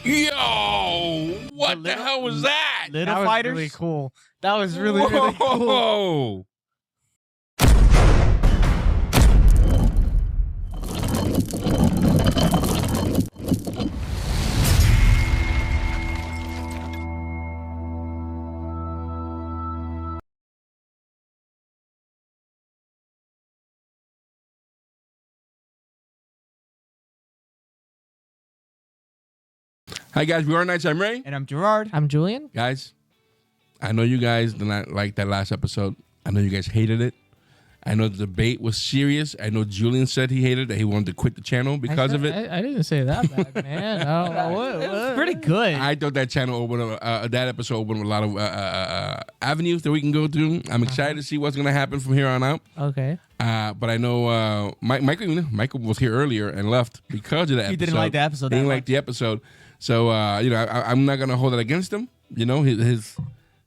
Yo, what the hell was that? Little That fighters. was really cool. That was really cool. Whoa. Hi guys, we are Nights. I'm Ray. And I'm Gerard. I'm Julien. Guys, I know you guys did not like that last episode. I know you guys hated it. I know the debate was serious. I know Julien said he hated it. He wanted to quit the channel because of it. I didn't say that bad, man. It was pretty good. I thought that channel opened, that episode opened a lot of avenues that we can go through. I'm excited to see what's going to happen from here on out. Okay. But I know Michael was here earlier and left because of that episode. He didn't like the episode. He didn't like the episode. So, I'm not going to hold it against him. You know, his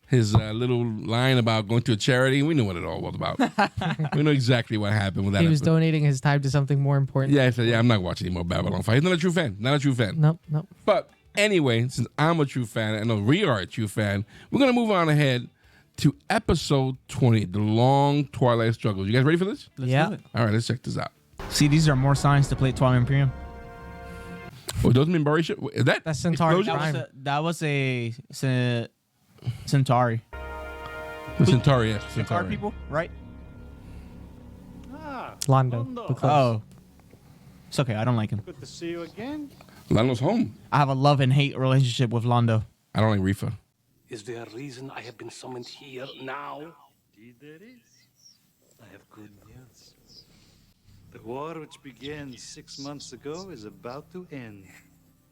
little line about going to a charity, we know what it all was about. We know exactly what happened with that. He was donating his time to something more important. Yeah, I said, I'm not watching any more Babylon 5. He's not a true fan. Not a true fan. Nope. But anyway, since I'm a true fan, and I know we are a true fan, we're going to move on ahead to episode 20, The Long Twilight Struggle. You guys ready for this? Let's do it. All right, let's check this out. See, these are more signs to play Twilight Imperium. Oh, those Minbari shit? Is that That's Centauri explosion? Prime. That was a Centauri. The Centauri, yes. Centauri people, right? Londo. The close. Oh. It's okay. I don't like him. Good to see you again. Lando's home. I have a love and hate relationship with Londo. I don't like Reefa. Is there a reason I have been summoned here now? Indeed there is. I have good news. The war which began 6 months ago is about to end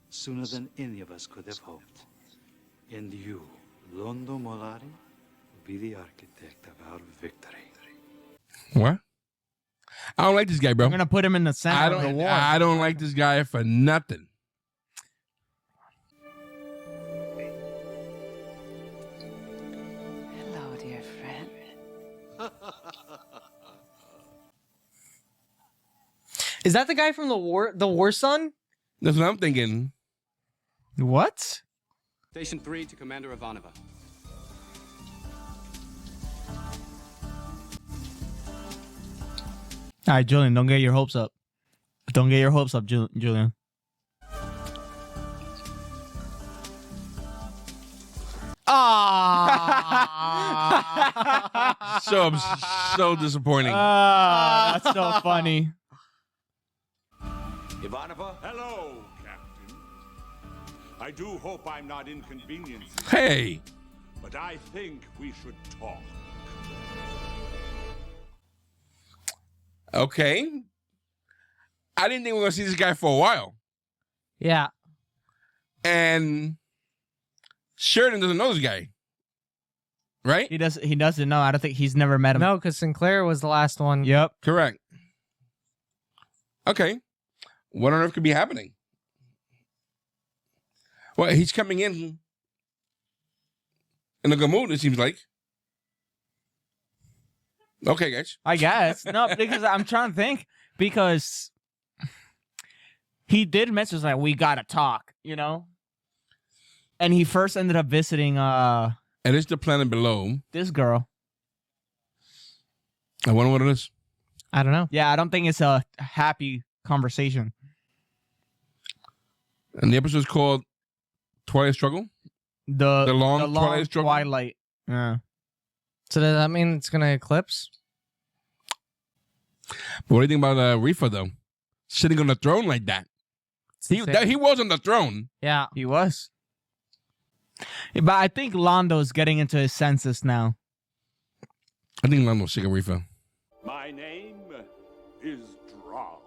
sooner than any of us could have hoped. And you, Londo Mollari, will be the architect of our victory. What? I don't like this guy, bro. I'm gonna put him in the center of the war. I don't like this guy for nothing. Hello, dear friend. Is that the guy from the War Son? That's what I'm thinking. What? Station 3 to Commander Ivanova. All right, Julien, don't get your hopes up. Don't get your hopes up, Julien. Ah! So disappointing. That's so funny. Ivanova? Hello, Captain. I do hope I'm not inconveniencing, Hey. but I think we should talk. Okay. I didn't think we were going to see this guy for a while. Yeah. And Sheridan doesn't know this guy. Right? He doesn't know. I don't think he's never met him. No, because Sinclair was the last one. Yep. Correct. Okay. What on earth could be happening? Well, he's coming in a good mood, it seems like. Okay, guys. I guess. No, because I'm trying to think. Because he did mention, like, we gotta talk, you know? And he first ended up visiting And it's the planet below. this girl. I wonder what it is. I don't know. Yeah, I don't think it's a happy conversation. And the episode's called Twilight Struggle. The long Twilight struggle? Twilight. Yeah. So does that mean it's gonna eclipse? But what do you think about Reefa, though? Sitting on the throne like that. He was on the throne. Yeah. He was. But I think Londo's getting into his senses now. I think Lando's sick of Reefa. My name is Draal.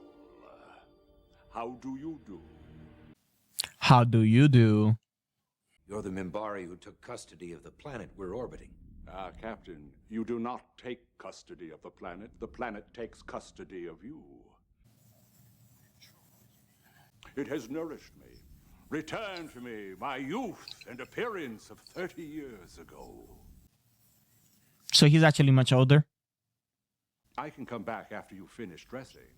How do you do? How do you do? You're the Minbari who took custody of the planet we're orbiting. Captain, you do not take custody of the planet. The planet takes custody of you. It has nourished me, returned to me my youth and appearance of 30 years ago. So he's actually much older? I can come back after you finish dressing.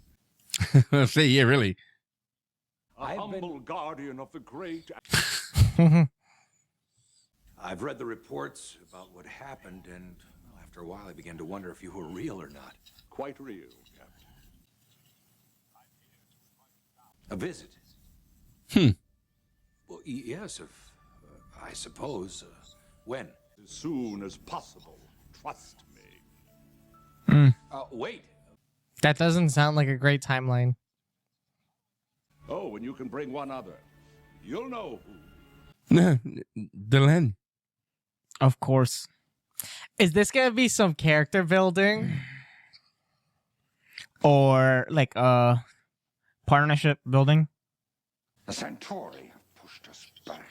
Say, yeah, really. A humble guardian of the great I've read the reports about what happened, and well, after a while I began to wonder if you were real or not. Quite real, Captain. A visit? Well, yes, if, I suppose. When? As soon as possible. Trust me. Wait. That doesn't sound like a great timeline. Oh, and you can bring one other. You'll know who. Delenn. Of course. Is this gonna be some character building? Or like partnership building. The Centauri have pushed us back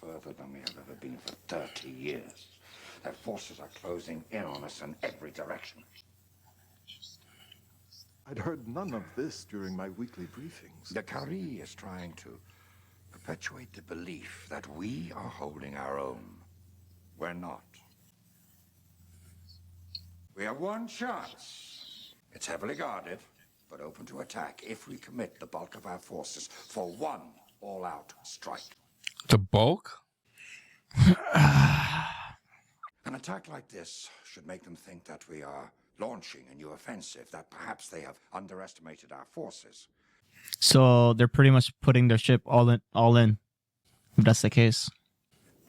further than we have ever been for 30 years. Their forces are closing in on us in every direction. I'd heard none of this during my weekly briefings. The Kari is trying to perpetuate the belief that we are holding our own. We're not. We have one chance. It's heavily guarded, but open to attack if we commit the bulk of our forces for one all-out strike. The bulk? An attack like this should make them think that we are launching a new offensive, that perhaps they have underestimated our forces. So they're pretty much putting their ship all in. If that's the case.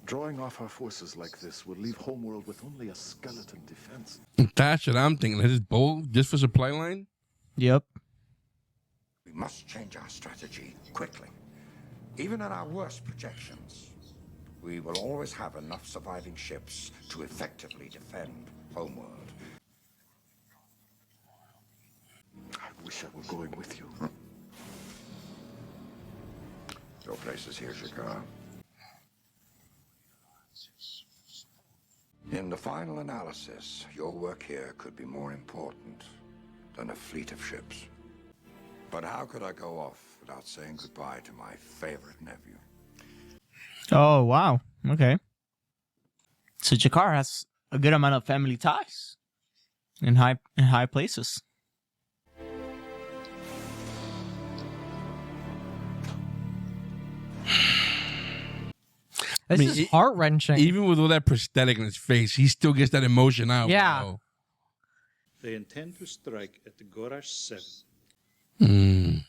Drawing off our forces like this would leave Homeworld with only a skeleton defense. That's what I'm thinking. Is this bulk just for supply line? Yep. We must change our strategy quickly. Even in our worst projections, we will always have enough surviving ships to effectively defend Homeworld. I wish I were going with you. Your place is here, Gerard. In the final analysis, your work here could be more important than a fleet of ships. But how could I go off without saying goodbye to my favorite nephew? Oh wow. Okay. So Jakar has a good amount of family ties in high places. This is heart wrenching. Even with all that prosthetic in his face, he still gets that emotion out. Yeah. Bro. They intend to strike at the Gorash 7.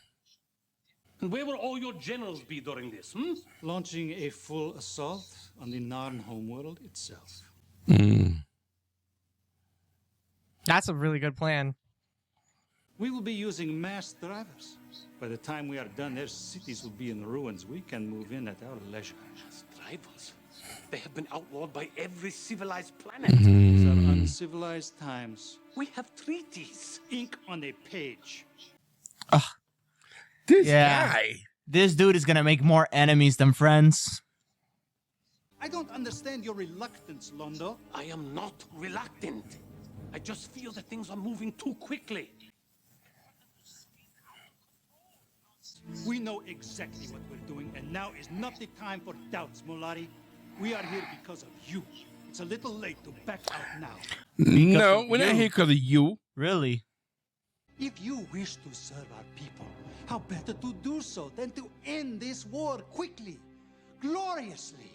And where will all your generals be during this, Launching a full assault on the Narn homeworld itself. That's a really good plan. We will be using mass drivers. By the time we are done, their cities will be in ruins. We can move in at our leisure. Rivals? They have been outlawed by every civilized planet. These are uncivilized times. We have treaties. Ink on a page. This Yeah. guy. This dude is gonna make more enemies than friends. I don't understand your reluctance, Londo. I am not reluctant. I just feel that things are moving too quickly. We know exactly what we're doing, and now is not the time for doubts, Molari. We are here because of you. It's a little late to back out now. No, of we're not you. here because of you. Really? If you wish to serve our people, how better to do so than to end this war quickly, gloriously,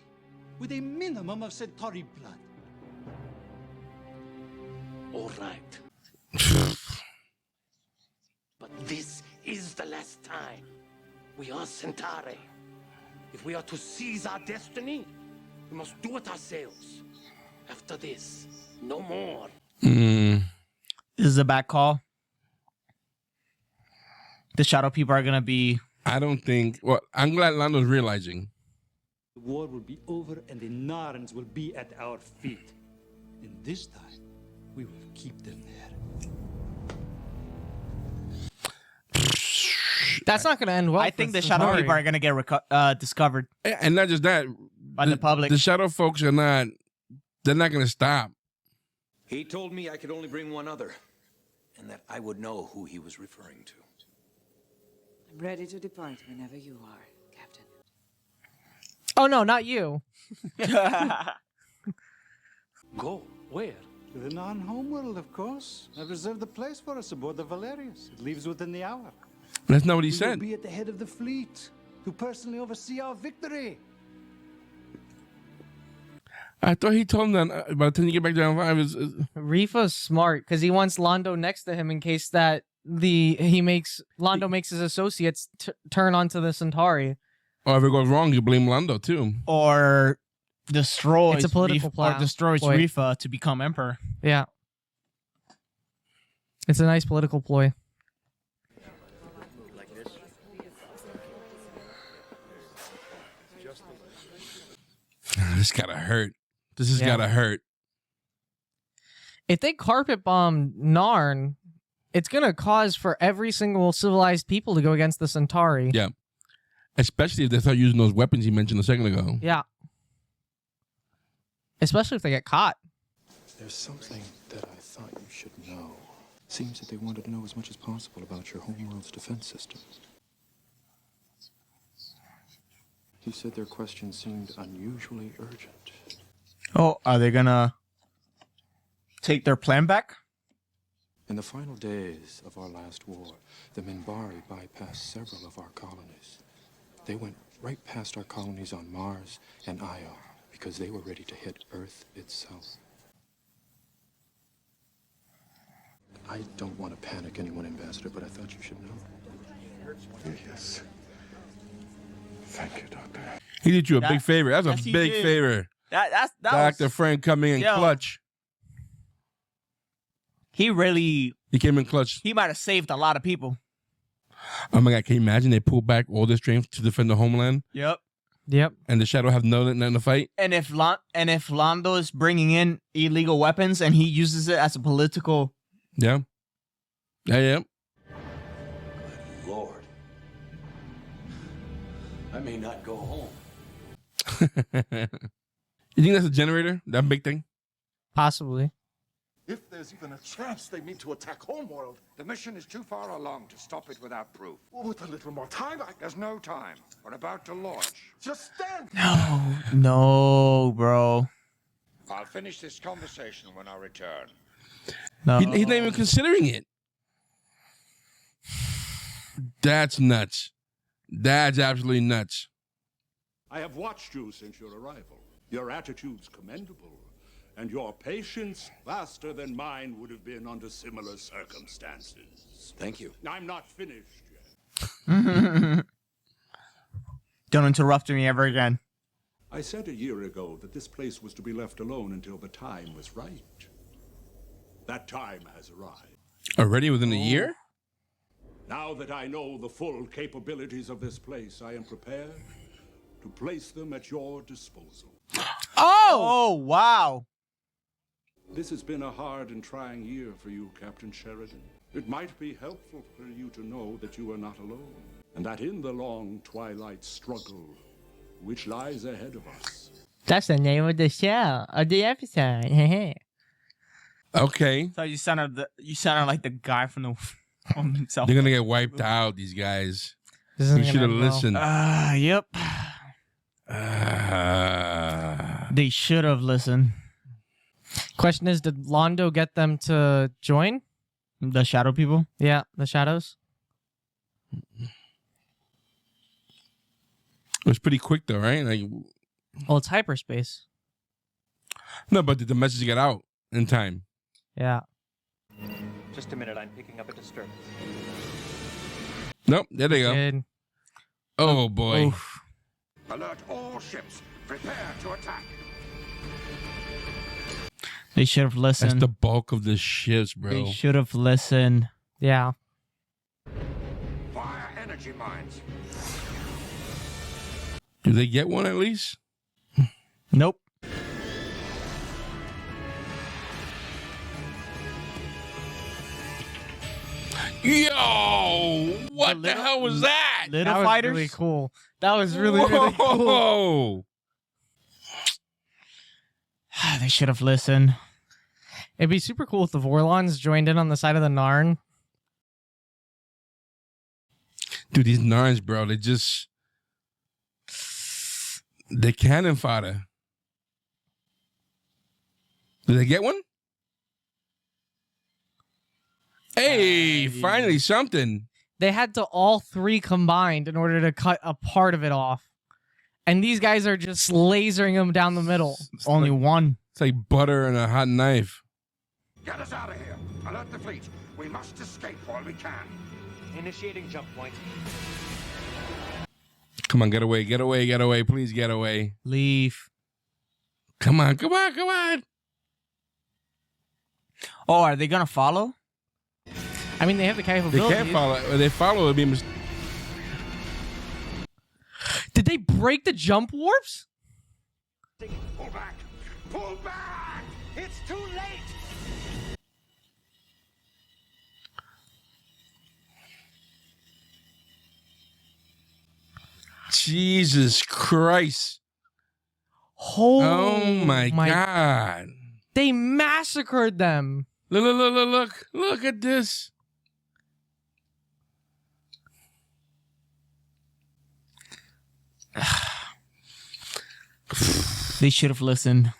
with a minimum of Centauri blood. All right. But this is the last time. We are Centauri. If we are to seize our destiny, we must do it ourselves. After this, no more. This is a bad call. The shadow people are gonna be. I don't think. Well, I'm glad Lando's realizing. The war will be over and the Narns will be at our feet. And this time, we will keep them there. That's not going to end well. I for think the shadow Centauri. people are gonna get discovered And not just that. by the public. The shadow folks are not. They're not going to stop. He told me I could only bring one other, and that I would know who he was referring to. I'm ready to depart whenever you are, Captain. Oh, no, not you. Go. Where? To the Narn homeworld, of course. I've reserved a place for us aboard the Valerius. It leaves within the hour. That's not what he We will said. be at the head of the fleet to personally oversee our victory. I thought he told him that by the time you get back to Island 5 is Rifa's smart because he wants Londo next to him in case that Londo makes his associates turn onto the Centauri. or if it goes wrong, you blame Lando too. Or destroys It's a political plan. Or destroys Ploy. Rifa to become emperor. Yeah. It's a nice political ploy. This gotta hurt. This has gotta hurt. If they carpet bomb Narn, it's gonna cause for every single civilized people to go against the Centauri. Yeah. Especially if they start using those weapons you mentioned a second ago. Yeah. Especially if they get caught. There's something that I thought you should know. Seems that they wanted to know as much as possible about your homeworld's defense system. He said their questions seemed unusually urgent. Oh, are they gonna take their plan back? In the final days of our last war, the Minbari bypassed several of our colonies. They went right past our colonies on Mars and Io because they were ready to hit Earth itself. I don't want to panic anyone, Ambassador, but I thought you should know. Yes. Thank you, Doctor. He did you a big favor. That's yes, a he big did. favor. That Dr. was, Frank coming in Yo. clutch. he came in clutch. He might have saved a lot of people. Oh my God, can you imagine they pull back all their strength to defend the homeland? Yep. And the Shadow have nothing to fight? And if Londo is bringing in illegal weapons and he uses it as a political... Yeah. Yeah. Lord. I may not go home. You think that's a generator? That big thing? Possibly. If there's even a chance they mean to attack Homeworld, The mission is too far along to stop it without proof. with a little more time, There's no time. We're about to launch. just stand. No, bro. I'll finish this conversation when I return. No. He's not even considering it. That's nuts. That's absolutely nuts. I have watched you since your arrival. Your attitude's commendable, and your patience vaster than mine would have been under similar circumstances. Thank you. I'm not finished yet. Don't interrupt me ever again. I said a year ago that this place was to be left alone until the time was right. That time has arrived. Already within a year? Now that I know the full capabilities of this place, I am prepared to place them at your disposal. Oh, wow. This has been a hard and trying year for you, Captain Sheridan. It might be helpful for you to know that you are not alone, and that in the long Twilight struggle, which lies ahead of us, That's the name of the show, of the episode. Okay. So you sounded like the guy from the from himself. They're going to get wiped out, these guys. This isn't We should have gonna end well. listened. Yep. They should have listened. Question is, did Londo get them to join? The shadow people? Yeah, the shadows. It was pretty quick, though, right? Like, Well, it's hyperspace. no, but did the message get out in time? Yeah. Just a minute, I'm picking up a disturbance. Nope, there they go. Good. Oh, boy. Oof. Alert all ships. Prepare to attack. They should have That's listened. the bulk of the ships, bro. They should have listened. Yeah. Fire energy mines. Do they get one at least? Nope. Yo! What the hell was that? Little That was fighters? really cool. That was really cool. Whoa! They should have listened. It'd be super cool if the Vorlons joined in on the side of the Narn. Dude, these Narns, bro, they cannon fodder. Did they get one? Hey, finally something. They had to all three combined in order to cut a part of it off. and these guys are just lasering him down the middle. Only one. It's like butter and a hot knife. Get us out of here. Alert the fleet. We must escape while we can. Initiating jump point. Come on, get away, get away, get away. Please get away. Leave. Come on, come on, come on. Oh, are they gonna follow? I mean, they have the They capabilities. can't follow. If they follow, it'd be Did they break the jump warps? Pull back. Pull back. It's too late! Jesus Christ. Oh my God. They massacred them. Look, look, look, look, look. Look at this. They should have listened.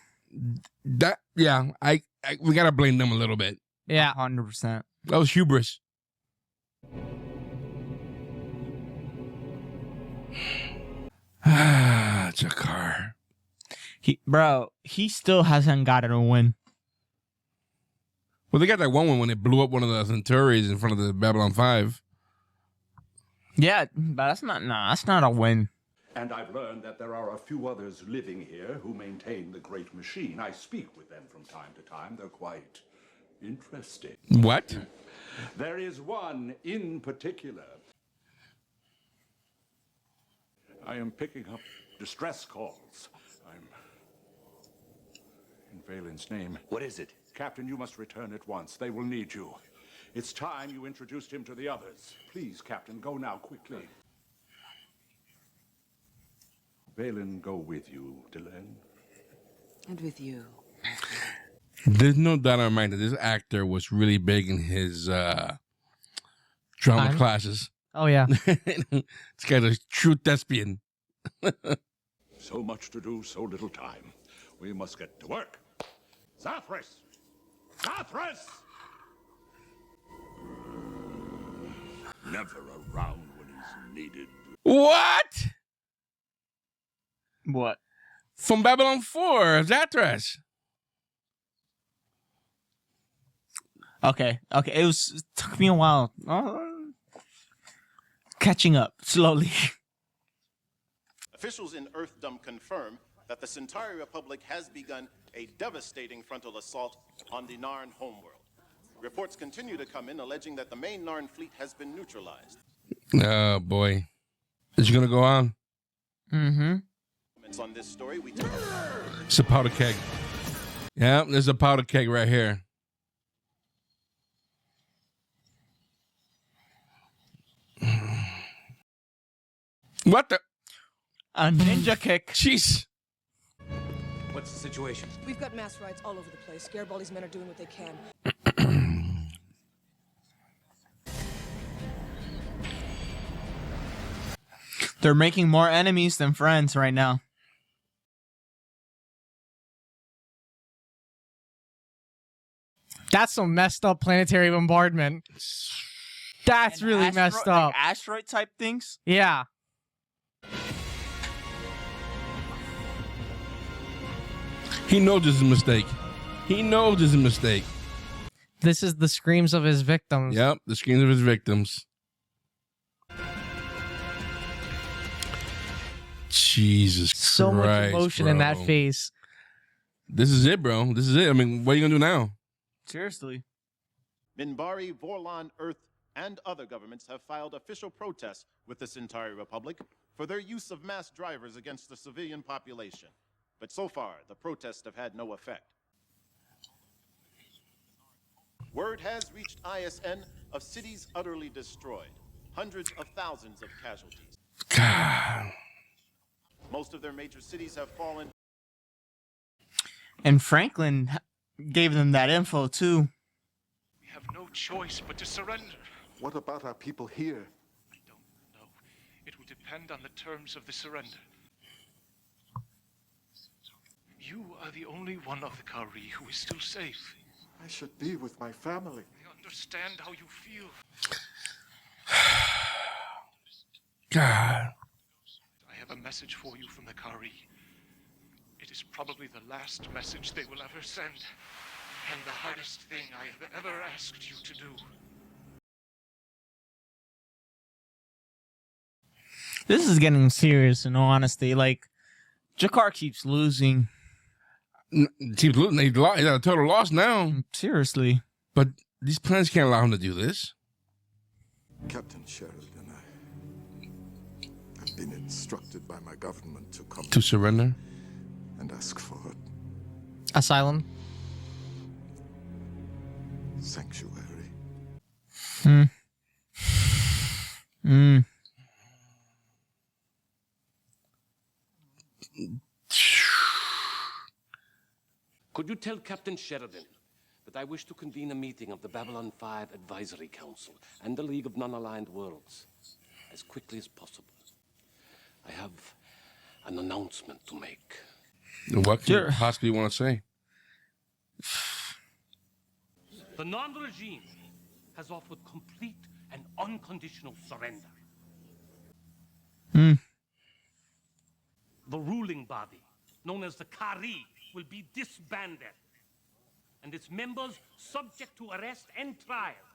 That, yeah, we gotta blame them a little bit. Yeah. 100%. That was hubris. Jakar. He still hasn't gotten a win. Well, they got that one when they blew up one of the Centauries in front of the Babylon 5. Yeah, but that's not a win. And I've learned that there are a few others living here who maintain the great machine. I speak with them from time to time. They're quite interesting. What? There is one in particular. I am picking up distress calls. I'm in Valen's name. What is it? Captain, you must return at once. They will need you. It's time you introduced him to the others. Please, Captain, go now quickly. Valen, go with you, Delenn. And with you. There's no doubt in my mind that this actor was really big in his drama classes. Oh, yeah. This guy's a true thespian. So much to do, so little time. We must get to work. Zathras! Zathras! Never around when he's needed. What? What? From Babylon 4, Zathras. Okay. It took me a while. Catching up slowly. Officials in Earthdom confirm that the Centauri Republic has begun a devastating frontal assault on the Narn homeworld. Reports continue to come in alleging that the main Narn fleet has been neutralized. Oh, boy. Is it going to go on? Mm-hmm. On this story, we It's a powder keg. Yeah, there's a powder keg right here. What the? A ninja kick. Jeez. What's the situation? We've got mass riots all over the place. Garibaldi's men are doing what they can. They're making more enemies than friends right now. That's some messed up planetary bombardment. That's really messed up. Like asteroid type things? Yeah. He knows this is a mistake. He knows this is a mistake. This is the screams of his victims. Yep, the screams of his victims. Jesus So Christ, much emotion in that bro. face. This is it, bro. This is it. I mean, what are you going to do now? Seriously. Minbari, Vorlon, Earth, and other governments have filed official protests with the Centauri Republic for their use of mass drivers against the civilian population. But so far, the protests have had no effect. Word has reached ISN of cities utterly destroyed, hundreds of thousands of casualties. God. Most of their major cities have fallen. And Franklin gave them that info too. We have no choice but to surrender. What about our people here? I don't know. It will depend on the terms of the surrender. You are the only one of the Kari who is still safe. I should be with my family. I understand how you feel. God. I have a message message for you from the Kari. It is probably the last message they will ever send, and the hardest thing I have ever asked you to do. This is getting serious, in all honesty. Like, Jakar keeps losing. Team's losing. He's at a total loss now. Seriously. But these plans can't allow him to do this. Captain Sheridan, I've been instructed by my government to come To surrender? and ask for Asylum. sanctuary. Could you tell Captain Sheridan that I wish to convene a meeting of the Babylon 5 Advisory Council and the League of Non-Aligned Worlds as quickly as possible? I have an announcement to make. What could you possibly want to say? The non-regime has offered complete and unconditional surrender. The ruling body, known as the Kari, will be disbanded, and its members subject to arrest and trial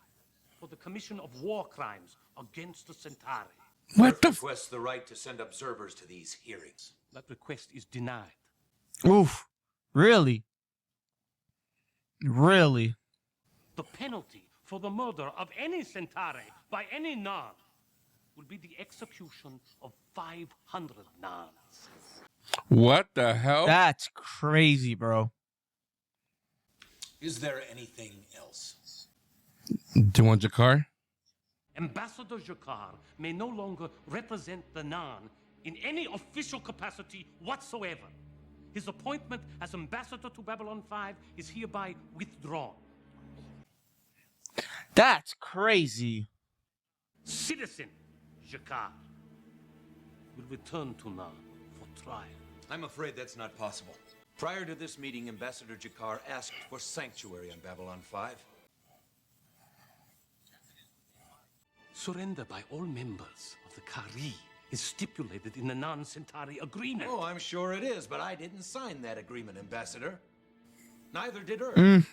for the commission of war crimes against the Centauri. What the requests the right to send observers to these hearings. That request is denied. Oof. Really? Really? The penalty for the murder of any Centauri by any non will be the execution of 500 nons. What the hell? That's crazy, bro. Is there anything else? Do you want Jakar? Ambassador Gerard may no longer represent the non in any official capacity whatsoever. His appointment as ambassador to Babylon 5 is hereby withdrawn. That's crazy. Citizen Gerard will return to non for trial. I'm afraid that's not possible. Prior to this meeting, Ambassador Jakar asked for sanctuary on Babylon 5. Surrender by all members of the Kari is stipulated in the non-Centauri agreement. Oh, I'm sure it is, but I didn't sign that agreement, Ambassador. Neither did Earth.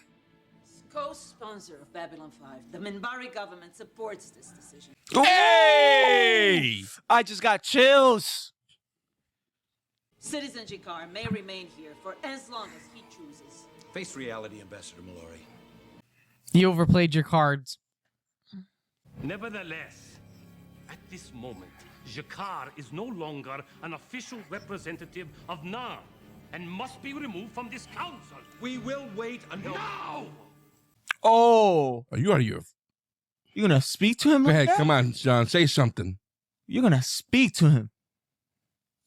Co-sponsor of Babylon 5, the Minbari government supports this decision. Hey! I just got chills. Citizen Jakar may remain here for as long as he chooses. Face reality, Ambassador Mallory. You overplayed your cards. Nevertheless, at this moment, Jakar is no longer an official representative of Nar and must be removed from this council. We will wait until... No! Oh. Are you out of your... You gonna speak to him? Go like ahead, that? come on, John. Say something. You're gonna speak to him.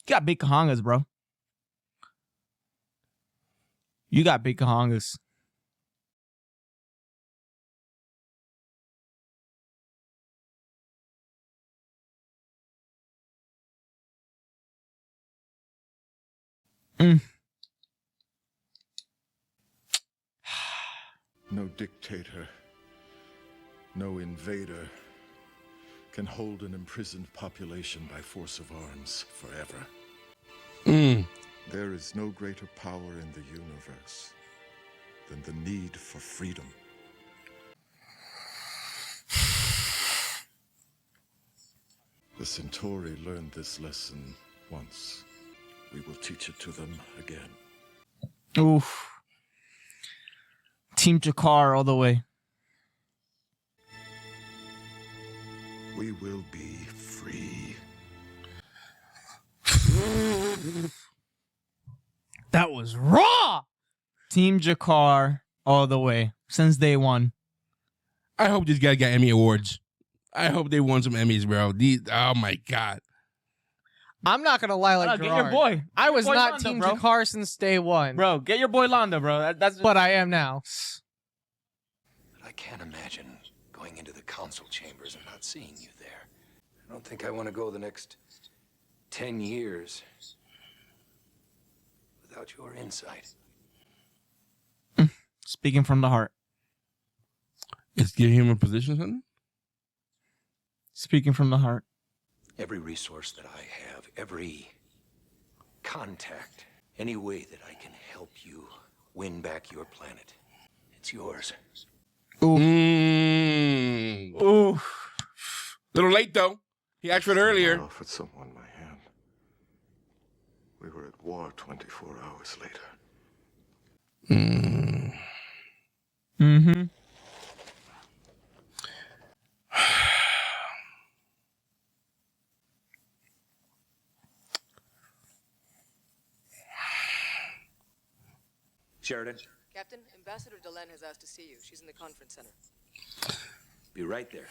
You got big kahangas, bro. You got big kahangas. No dictator, no invader can hold an imprisoned population by force of arms forever. There is no greater power in the universe than the need for freedom. The Centauri learned this lesson once. We will teach it to them again. Oof. Team Jakar all the way. We will be free. That was raw. Team Jakar all the way since day one. I hope these guys got Emmy Awards. I hope they won some Emmys, bro. Oh my God. I'm not gonna lie, like Get your Gerard. boy. I was Boy not Londo, Team bro. Jakar since day one. Bro, get your boy Londo, bro. That's But I am now. I can't imagine going into the council chambers and not seeing you there. I don't think I want to go the next 10 years without your insight. Speaking from the heart. Is giving him a position or something? Speaking from the heart. Every resource that I have, every contact. Any way that I can help you win back your planet, it's yours. Ooh. Ooh. Little late though. He asked for it earlier. I offered someone my hand. We were at war 24 hours later. Mm-hmm. Sheridan, Captain, Ambassador Delenn has asked to see you. She's in the conference center. be right there.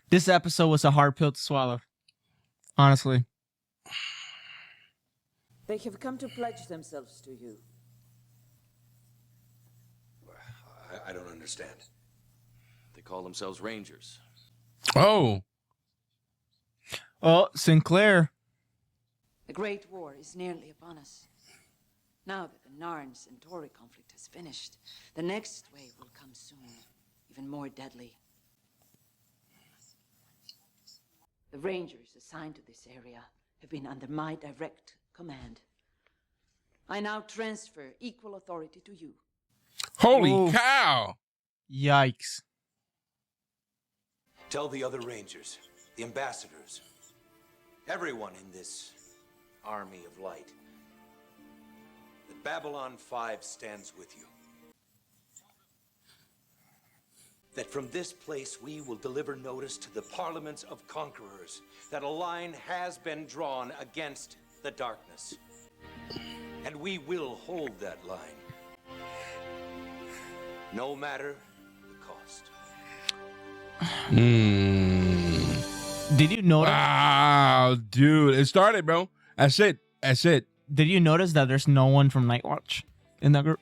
This episode was a hard pill to swallow. Honestly. They have come to pledge themselves to you. I don't understand. They call themselves Rangers. Oh. Oh, Sinclair. The Great War is nearly upon us. Now that the Narn-Centauri conflict has finished, the next wave will come soon, even more deadly. The Rangers assigned to this area have been under my direct command. I now transfer equal authority to you. Holy cow! Yikes. Tell the other Rangers, the ambassadors, everyone in this army of light, that Babylon 5 stands with you. That from this place we will deliver notice to the parliaments of conquerors that a line has been drawn against the darkness. And we will hold that line. No matter the cost. Did you notice? Wow, dude. It started, bro. That's it. That's it. Did you notice that there's no one from Night Watch in that group?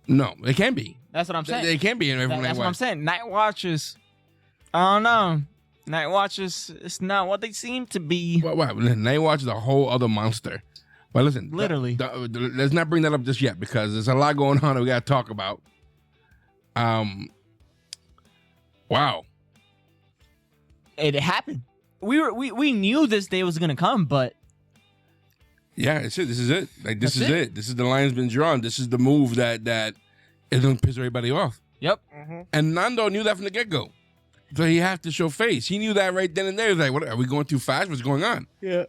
No, it can be. That's what I'm saying. They can be in every That's what I'm saying. Night Watch is, I don't know. Night Watch is it's not what they seem to be. What? Night Watch is a whole other monster. But listen, Literally. Let's not bring that up just yet because there's a lot going on that we got to talk about. Wow. It happened. We knew this day was gonna come, but yeah, it's it. This is it. Like this is it. This is the line's been drawn. This is the move that is gonna piss everybody off. Yep. And Nando knew that from the get-go. So he had to show face. He knew that right then and there. He was like, what are we going too fast? What's going on? Yeah.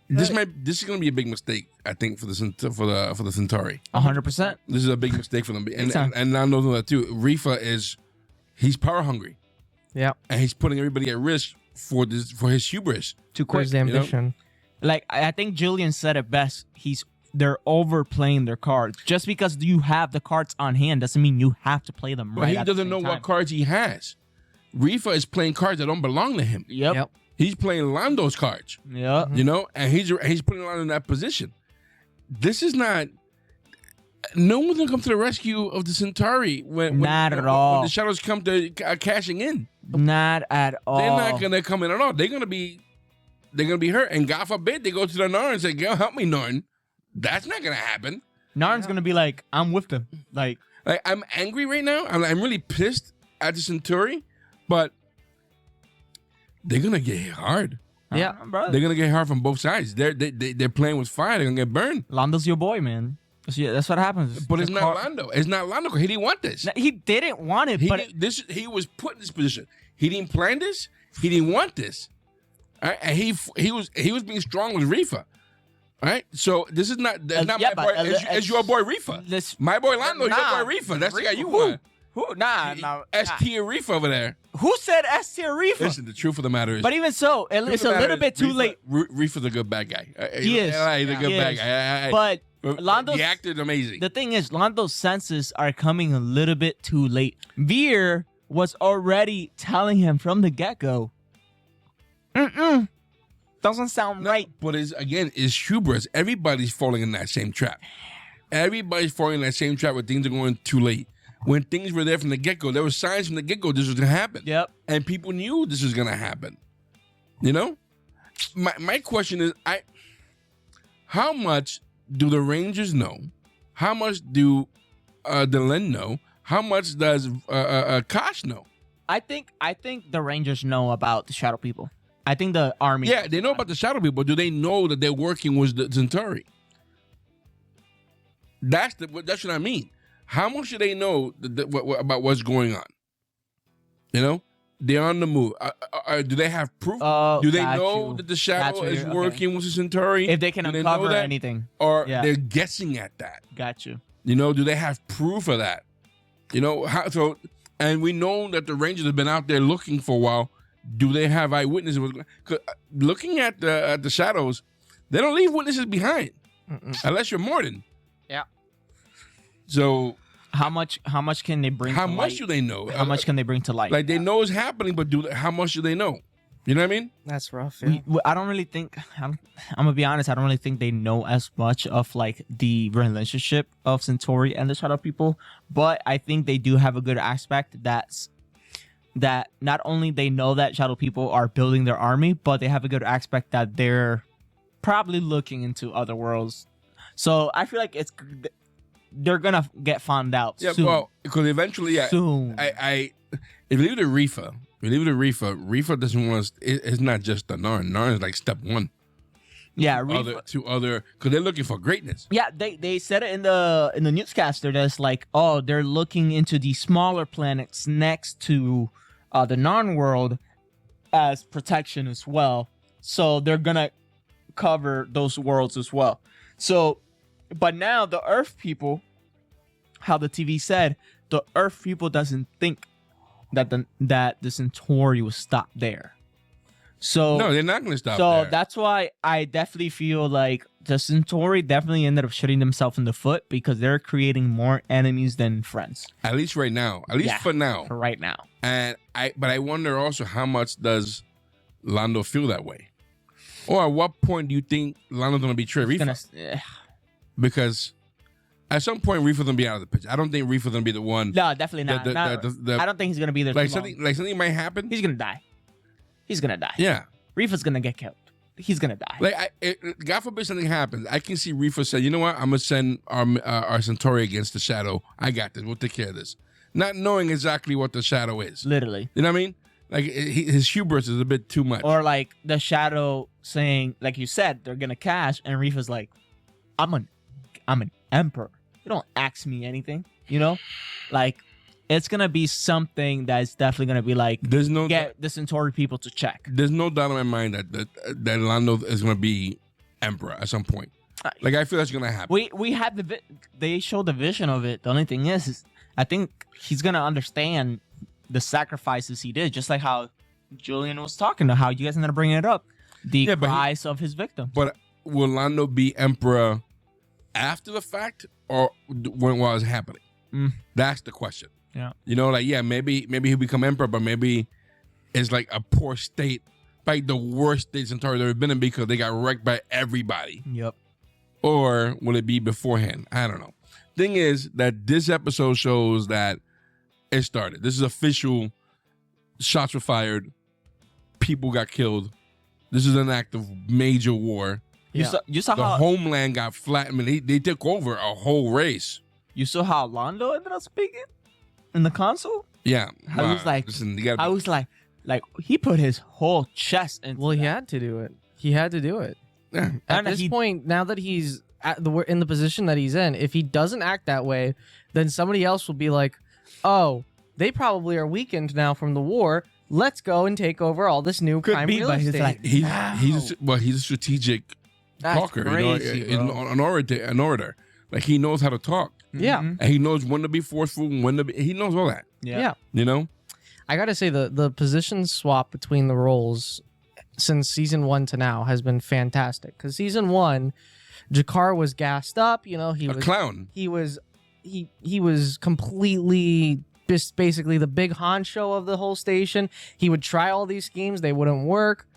This is gonna be a big mistake, I think, for the Centauri. 100%. This is a big mistake for them. And Nando knows that too. Rifa he's power hungry. Yeah. And he's putting everybody at risk for his hubris. Too quick. His ambition. Like I think Julien said it best. They're overplaying their cards. Just because you have the cards on hand doesn't mean you have to play them right. But he doesn't know what cards he has. Rifa is playing cards that don't belong to him. Yep. He's playing Lando's cards. Yeah. You know, and he's putting Lando in that position. This is not. No one's gonna come to the rescue of the Centauri when at all. When the shadows come to cashing in. Not at all. They're not gonna come in at all. They're gonna be hurt. And God forbid they go to the Narn and say, "Girl, help me, Narn." That's not gonna happen. Narn's gonna be like, "I'm with them." Like I'm angry right now. I'm really pissed at the Centauri, but they're gonna get hit hard. Yeah, bro. They're gonna get hard from both sides. They're playing with fire. They're gonna get burned. Lando's your boy, man. That's what happens. But it's not Lando. It's not Lando. He didn't want this. He didn't want it. He was put in this position. He didn't plan this. He didn't want this. All right? And he was being strong with Rifa. All right, so this is not my boy. It's your boy Rifa. My boy Lando, your boy Rifa. That's the guy you want. Who? Nah. S tier Rifa over there. Who said S tier Rifa? Listen, the truth of the matter is. But even so, it's a little bit too late. Rifa's a good bad guy. He is. He's a good bad guy. But Lando's, the actor's amazing. The thing is, Lando's senses are coming a little bit too late. Veer was already telling him from the get-go. Doesn't sound right. But it's hubris. Everybody's falling in that same trap. Everybody's falling in that same trap where things are going too late. When things were there from the get-go, there were signs from the get-go this was going to happen. Yep. And people knew this was going to happen. You know? My question is, how much do the Rangers know? How much do Delenn know? How much does Kosh know? I think the Rangers know about the Shadow People. I think the army. Yeah, they know about the shadow people. Do they know that they're working with the Centauri? That's what I mean. How much do they know about what's going on? You know, they're on the move. Do they have proof? Do they know that the shadow is working with the Centauri? If they can uncover anything, or they're guessing at that. Got you. You know, do they have proof of that? You know, and we know that the Rangers have been out there looking for a while. Do they have eyewitnesses? Looking at the shadows, they don't leave witnesses behind unless you're Morden. Yeah. So how much can they bring? How to much light? do they know? How much can they bring to light? Like they know it's happening, but how much do they know? You know what I mean? That's rough. Yeah. I don't really think. I'm gonna be honest. I don't really think they know as much of like the relationship of Centauri and the Shadow People. But I think they do have a good aspect. That not only they know that Shadow People are building their army, but they have a good aspect that they're probably looking into other worlds. So I feel like they're gonna get found out. Yeah, soon. well, because eventually, soon. If you leave it to Reefa doesn't want us. It's not just the Narn. Narn is like step one. Yeah, because they're looking for greatness. Yeah, they said it in the newscaster. That's like, oh, they're looking into the smaller planets next to the Narn world as protection as well. So they're gonna cover those worlds as well. So, but now the Earth people, how the TV said, the Earth people doesn't think that the Centauri will stop there. So no, they're not going to stop so there. That's why I definitely feel like the Centauri definitely ended up shooting themselves in the foot because they're creating more enemies than friends. At least right now. At least for now. For right now. But I wonder also how much does Lando feel that way? Or at what point do you think Lando's going to betray Reefa? Because at some point Reefa's going to be out of the picture. I don't think Reefa's going to be the one. No, definitely not. I don't think he's going to be there. Like something might happen. He's going to die. He's going to die. Yeah. Reefa's going to get killed. He's going to die. Like, God forbid something happens. I can see Reefa say, you know what? I'm going to send our Centauri against the Shadow. I got this. We'll take care of this. Not knowing exactly what the Shadow is. Literally. You know what I mean? Like, his hubris is a bit too much. Or like the Shadow saying, like you said, they're going to cash. And Reefa's like, I'm an emperor. You don't ask me anything. You know? Like, it's going to be something that's definitely going to be like, get the Centauri people to check. There's no doubt in my mind that Lando is going to be emperor at some point. Like, I feel that's going to happen. We had they showed the vision of it. The only thing is I think he's going to understand the sacrifices he did, just like how Julien was talking to how you guys ended up bringing it up. The cries of his victim. But will Lando be emperor after the fact or while it's happening? That's the question. Yeah. You know, like, maybe he'll become emperor, but maybe it's like a poor state, like the worst state Centauri they've ever been in because they got wrecked by everybody. Yep. Or will it be beforehand? I don't know. Thing is that this episode shows that it started. This is official. Shots were fired. People got killed. This is an act of major war. You saw the how homeland got flat. I mean, they took over a whole race. You saw how Lando ended up speaking in the console? Yeah. I was like, listen, like he put his whole chest in. Well, he had to do it. He had to do it. Yeah. At this point, now that he's in the position that he's in, if he doesn't act that way, then somebody else will be like, oh, they probably are weakened now from the war. Let's go and take over all this new prime real estate. He's a strategic talker, crazy, you know, an orator. Like, he knows how to talk. Yeah. And he knows when to be forceful, he knows all that. Yeah. You know? I gotta say the position swap between the roles since season 1 to now has been fantastic. Because season 1, Jakar was gassed up, you know, he was a clown. He was completely basically the big honcho of the whole station. He would try all these schemes, they wouldn't work.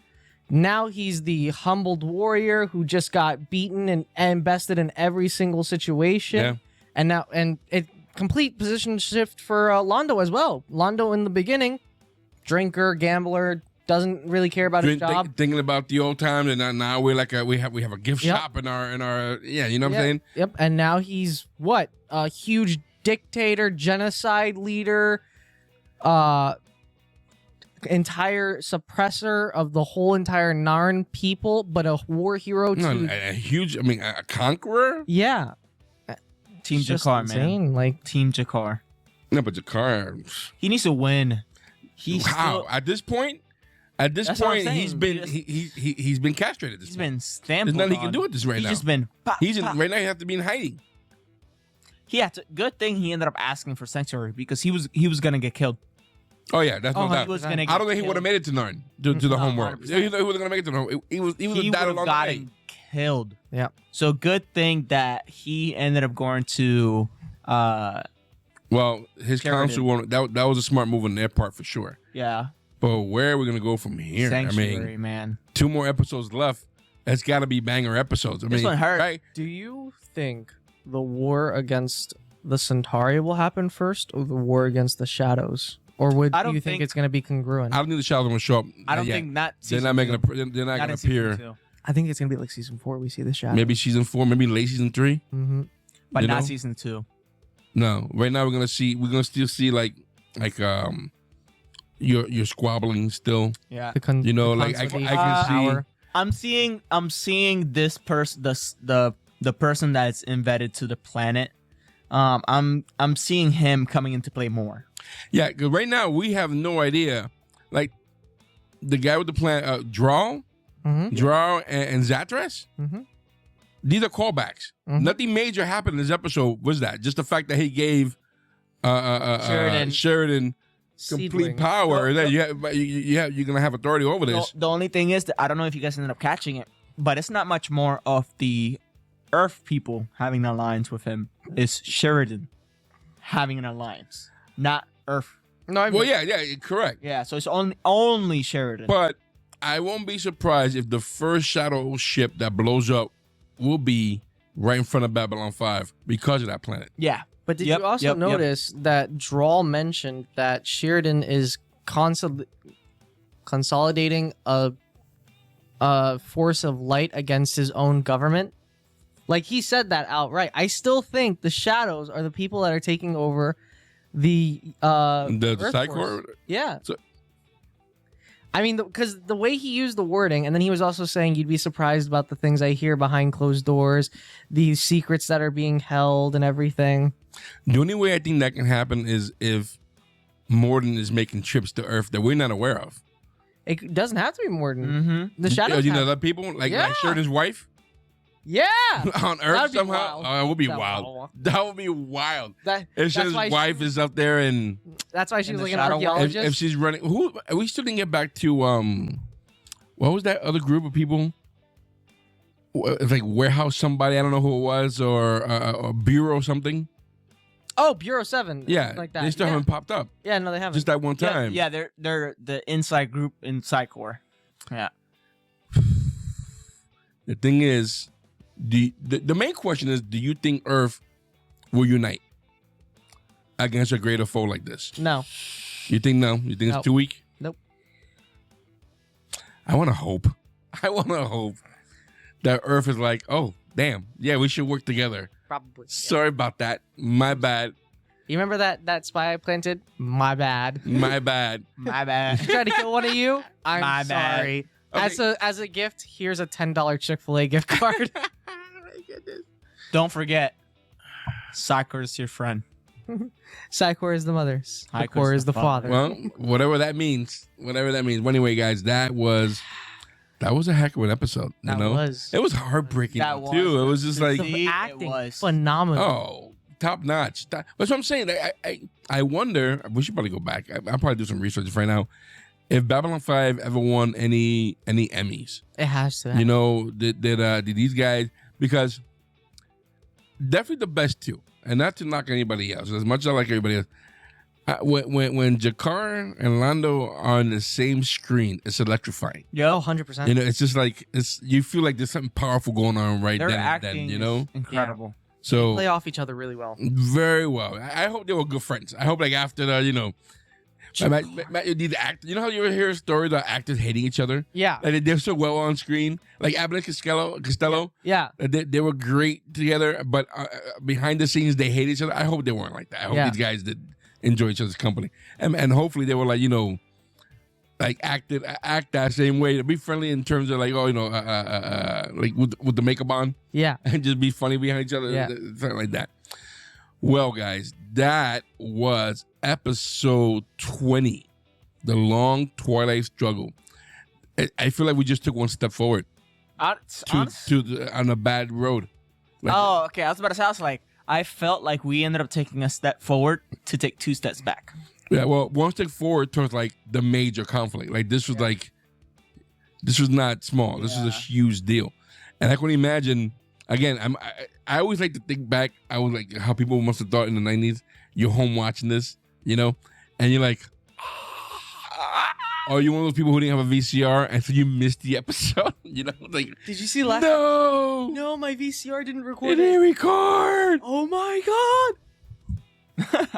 Now he's the humbled warrior who just got beaten and invested in every single situation. Yeah. And it complete position shift for Lando as well. Lando in the beginning, drinker, gambler, doesn't really care about his job. Thinking about the old times, and now we're like we have a gift shop in our you know what I'm saying? Yep. And now he's what? A huge dictator, genocide leader, entire suppressor of the whole entire Narn people, but a war hero to a huge. I mean, a conqueror. Yeah. Team It's just Jakar, insane, man. like Team Jakar. No, but Jakar. He needs to win. He's Wow. still, At this point, That's what I'm saying. he's been castrated. he's been stamped. There's nothing he can do with this right He's now. just been. He's right now. He have to be in hiding. He had to. Good thing he ended up asking for sanctuary because he was gonna get killed. Oh yeah, that's no doubt. He was gonna I don't think he get would have made it to Narn, to the home world. 100%. He wasn't gonna make it to the home. He would have died would have along the way. gotten killed. Yeah. So good thing that he ended up going to. Well, his Sheridan. council won't. That was a smart move on their part for sure. Yeah. But where are we gonna go from here? Sanctuary, I mean, man. 2 more episodes left. That's got to be banger episodes. I This mean, one hurt. right? Do you think the war against the Centauri will happen first, or the war against the Shadows? Or would I don't you think think- it's going to be congruent? I don't think the Shadows will show up. I don't yet. think that. They're not making. They're not gonna in season appear. 2. I think it's going to be like season 4. We see the Shadows. Maybe season 4. Maybe late season 3. Mm-hmm. But You not know? season 2. No, right now we're gonna still see like your squabbling still. Yeah. You know, like I can see. I'm seeing this person, the person that's embedded to the planet. I'm seeing him coming into play more. Yeah, 'cause right now we have no idea. Like the guy with the plan, Draw, Gerard, and Zatras. Mm-hmm. These are callbacks. Nothing major happened in this episode. Was that just the fact that he gave Sheridan complete Seedling. power? That you're gonna have authority over this. The only thing is that I don't know if you guys ended up catching it, but it's not much more of the Earth people having an alliance with him. It's Sheridan having an alliance, not Earth. No, Well, yeah, correct. Yeah, so it's only Sheridan. But I won't be surprised if the first Shadow ship that blows up will be right in front of Babylon 5 because of that planet. Yeah. But did you also notice that Drawl mentioned that Sheridan is consolidating a force of light against his own government? Like, he said that outright. I still think the Shadows are the people that are taking over the The Earth Psy Force. Corps? Yeah. So, I mean, because the way he used the wording, and then he was also saying, you'd be surprised about the things I hear behind closed doors, these secrets that are being held and everything. the only way I think that can happen is if Morden is making trips to Earth that we're not aware of. It doesn't have to be more than Mm-hmm. the Shadows. You know, have- other people like Yeah. Sheridan's wife Yeah. on Earth That'd be somehow. wild. Oh, it would be No. wild. That would be wild. That, If Sheridan's why wife is up there and that's why she in was the like an Shadow World? archaeologist. if she's running, who we still didn't get back to what was that other group of people? It's like warehouse somebody, I don't know who it was, or a bureau or something. Oh, Bureau 7. Yeah, Like that. they still yeah. haven't popped up. Yeah, no, they haven't. Just that one time. Yeah, they're the inside group in Psy Corps. Yeah. The thing is, the main question is, do you think Earth will unite against a greater foe like this? No. You think no? You think No. it's too weak? Nope. I want to hope. I want to hope that Earth is like, oh, damn. Yeah, we should work together. Probably. Sorry about that. My bad. You remember that spy I planted? My bad. My bad. My bad. She tried to kill one of you? I'm My bad. sorry. Okay. As a gift, here's a $10 Chick-fil-A gift card. Don't forget, Psy Corps is your friend. Psychor is the mother. Psychor Psychor is the father. Well, whatever that means. Whatever that means. Well, anyway, guys, that was a heck of an episode. You That know? was. It was heartbraking That was. too. It was just like, The it acting, was. phenomenal. oh, top notch. That's what I'm saying. I wonder. We should probably go back. I'll probably do some research right now. If Babylon 5 ever won any Emmys, It has to. you know, did these guys, because definitely the best two, and not to knock anybody else. As much as I like everybody else, when Jakar and Lando are on the same screen, it's electrifying. Oh, 100%. You know, it's just like you feel like there's something powerful going on right Their then and acting then. You know, is incredible. so Play off each other really well. very well. I hope they were good friends. I hope like after the, you know. These actors, you know how you ever hear a story about actors hating each other? Yeah. Like they're so well on screen. Like Abbott and Costello. Yeah. They were great together, but behind the scenes they hate each other. I hope they weren't like that. I hope Yeah. these guys did enjoy each other's company, and hopefully they were like, you know, like act that same way. To be friendly in terms of like, oh, like with the makeup on. Yeah. And just be funny behind each other. Yeah. Something like that. Well, guys, that was episode 20. The long Twilight struggle. I feel like we just took one step forward on a bad road. Okay. I was about to say, I felt like we ended up taking a step forward to take 2 steps back. Yeah, well, one step forward towards like the major conflict. Like this was this was not small. This was a huge deal, and I can imagine. Again, I always like to think back. I was like how people must have thought in the 90s. You're home watching this, and you're like, oh, you're one of those people who didn't have a VCR, and so you missed the episode. Like, did you see last? No, my VCR didn't record. It didn't record. Oh my god.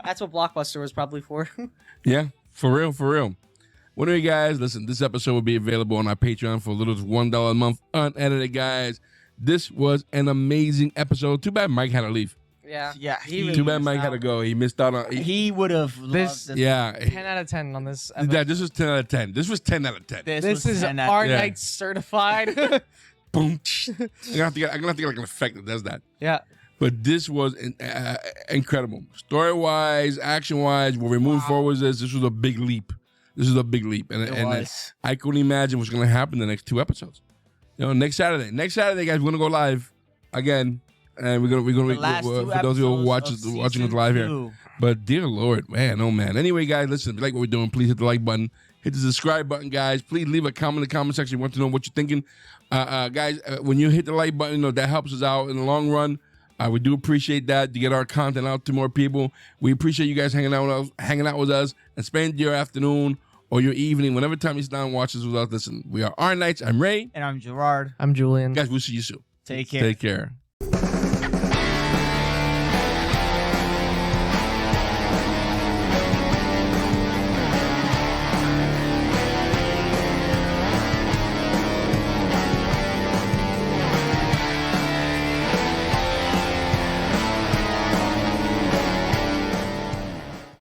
That's what Blockbuster was probably for. Yeah, for real. Well, anyway, guys, listen, this episode will be available on our Patreon for a little as $1 a month, unedited, guys. This was an amazing episode. Too bad Mike had to leave. Yeah. Too bad Mike had to go. He missed out on. He would have loved it. Yeah. 10 out of 10 on this episode. Yeah, this was 10 out of 10. This was 10 out of 10. This is our night certified. Boom. I'm gonna have to get like an effect that does that. Yeah. But this was incredible. Story-wise, action-wise, where we move forward with this was a big leap. And I couldn't imagine what's going to happen in the next 2 episodes. Next Saturday. Next Saturday, guys, we're going to go live again. And we're going to for those who are watching us live here. But dear Lord, man, oh man. Anyway, guys, listen, if you like what we're doing, please hit the like button. Hit the subscribe button, guys. Please leave a comment in the comment section. We want to know what you're thinking. Guys, when you hit the like button, that helps us out in the long run. We do appreciate that to get our content out to more people. We appreciate you guys hanging out with us, and spend your afternoon or your evening, whenever time you sit down and watch this with us. Listen, we are Our Nights. I'm Ray. And I'm Gerard. I'm Julien. Guys, we'll see you soon. Take care. Take care.